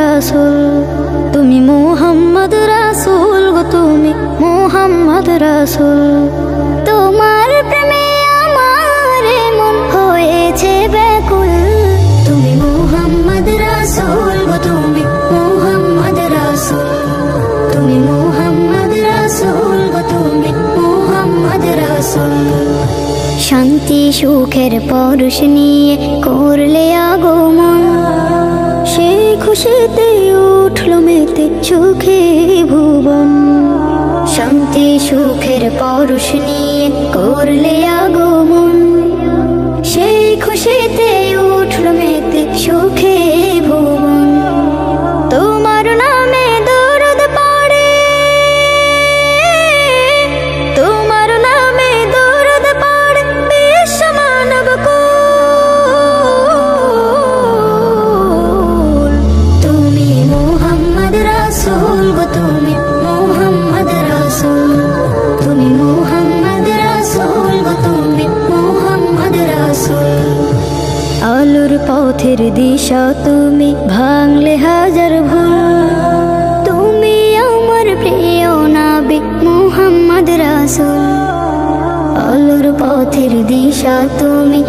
রাসূল, তুমি মুহাম্মদ রাসূল গো, তুমি মুহাম্মদ রাসূল। তোমার প্রেমে আমার মন হয়েছে ব্যাকুল, তুমি মুহাম্মদ রাসূল গো, তুমি মুহাম্মদ রাসূল, তুমি মুহাম্মদ রাসূল গো, তুমি মুহাম্মদ রাসূল। শান্তি সুখের পরশ নিয়ে করলে আগমন, সেই খুশিতে উঠল মেতে সুখে ভুবন। শান্তি সুখের পরশ নিয়ে করলে আগমন, সেই খুশিতে উঠল মেতে সুখে ভুবন। তোমার নামে দরুদ পড়ে, তোমার নামে দরুদ পড়ে বিশ্ব মানব কুল। তুমি মুহাম্মদ রাসূল গো, তুমি মুহাম্মদ রাসূল, তুমি মুহাম্মদ রাসূল গো, তুমি মুহাম্মদ রাসূল। আলোর পথের দিশা তুমি, ভাঙলে হাজার ভুল, তুমি আমার প্রিয় নবী মুহাম্মদ রাসূল। আলোর পথের দিশা তুমি,